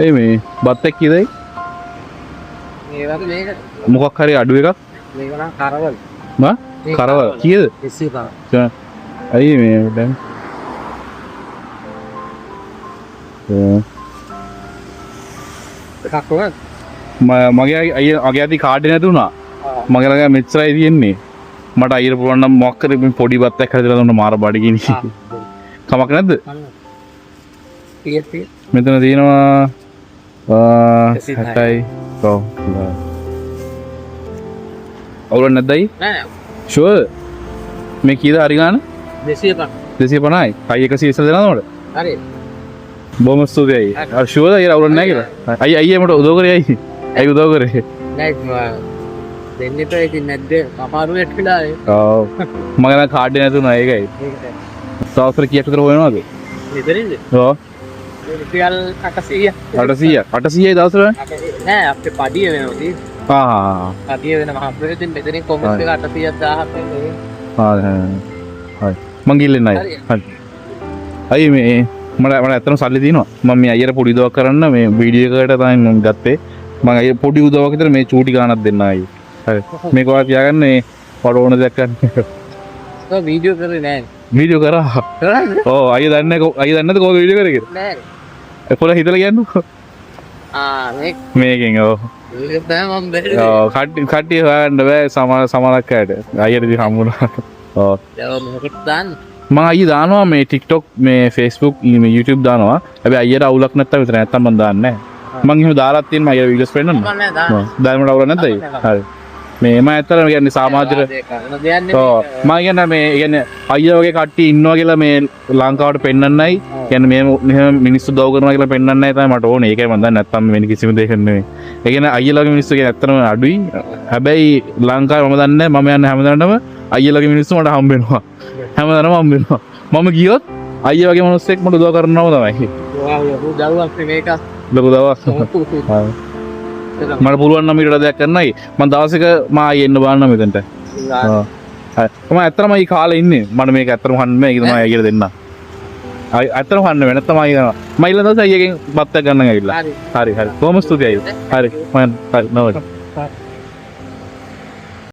ඒ මේ බත් එක්ක කීයදයි? මේවා මේක මොකක් හරි අඩු එකක්? මේක නම් කරවල. මා? කරවල කීයද? 25. අයි මේ දැන් එකක් වුණා. මගේ අගේ අති කාඩ් එක නැති වුණා. මගේ ළඟ මෙච්චරයි තියෙන්නේ. මට අයියට පුළුවන් නම් මොකක් කරේ මේ පොඩි බත් එකක් හදලා දුන්න මාර බඩගිනි. කමක් නැද්ද? මෙතන තියෙනවා 60යි. ඔව්. අවුල නැද්දයි? නෑ. ෂුවර්. මේ කීයද හරි ගන්න? 250. 250යි. අයි 120 දෙනවද මට? හරි. බොහොම ස්තුතියි. අර ෂුවර්ද අයියට අවුල නැහැ කියලා? අයියේ මට උදව් කරේ අයියේ. අයි උදව් කරේ. නෑ දෙන්න එපා ඉතින් නැද්ද අමාරු වෙట్లా ඔව් මගේ නම් කාඩ් එක නැතුණා ඒකයි සාස්ත්‍ර කීයක් විතර හොයනවද මෙතනින්ද ඔව් රුපියල් 800යි දවසට නෑ අපේ පඩිය වෙනවා දී පඩිය වෙනවා අපේ ඉතින් මෙතනින් කොමස් එක 800ක් 1000ක් වෙනවා හරි මං ගිල්ලෙන් අය හරි අයි මේ මට ඇත්තටම සල්ලි තියෙනවා මම මේ අයියට පොඩි උදව්වක් කරන්න මේ වීඩියෝ එකකට තමයි මම ගත්තේ මම අයිය පොඩි උදව්වක් විතර මේ චූටි ගානක් දෙන්න අයිය හරි මේක ඔයාලා තියාගන්න මේ පොඩ ඕන දෙයක් ගන්න ඔය වීඩියෝ කරේ නෑ වීඩියෝ කරා ඔව් අයිය දන්නේ නැද්ද කොහොමද වීඩියෝ කරේ කියලා නෑ ඒ පොළ හිතලා කියන්නකෝ මේකෙන් ඔව් ඒක තමයි මම බැලුවේ ඔව් කට්ටිය හොයන්න බෑ සමහරක් අයට අයියට ඉතින් හම්බුණා ඔව් දැන් මොකට දාන්න මම අයිය දානවා මේ TikTok මේ Facebook මේ YouTube දානවා හැබැයි අයියට අවුලක් නැත්තම් විතර නැත්තම් මම දාන්නේ නැහැ මං එහෙම දාලා තියෙනවා අයියට වීඩියෝස් පෙන්නන්න දාන්න අවුලක් නැද්ද හරි මේ මම ඇත්තටම කියන්නේ සමාජයට ඔව් මම කියන්නේ මේ කියන්නේ අයියා වගේ කට්ටිය ඉන්නවා කියලා මේ ලංකාවට පෙන්නන්නයි කියන්නේ මෙහෙම මිනිස්සු දව කරනවා කියලා පෙන්නන්නයි තමයි මට ඕනේ ඒකයි මම දන්නේ නැත්තම් වෙන කිසිම දෙයක් නෙවෙයි ඒ කියන්නේ අයියාලගේ මිනිස්සු කියන්නේ ඇත්තටම අඩුයි හැබැයි ලංකාවේ මම දන්නේ මම යන්නේ හැමදාම අයියාලගේ මිනිස්සු මට හම්බ වෙනවා හැමදාම හම්බ වෙනවා මම ගියොත් අයියා වගේ මිනිස්සෙක් මට උදව් කරනවම තමයි ලොකු දවස් මේක ලොකු දවස් මට පුළුවන් නම් ඊට දෙයක් කරන්නයි මම දවසක මම ආයෙ එන්න බලන්න මෙතනට ඔව් හරි මම ඇත්තටම මේ කාලේ ඉන්නේ මට මේක ඇත්තටම හන්න බෑ ඒක තමයි අයියට දෙන්න ඇත්තටම හන්න බෑ නැත්නම් අයිය කරනවා මම ඊළඟ දවසේ අයියගෙන් බත් එක ගන්න ගිහිල්ලා හරි හරි කොහොම ස්තුතියි හරි මම හරි නෝඩ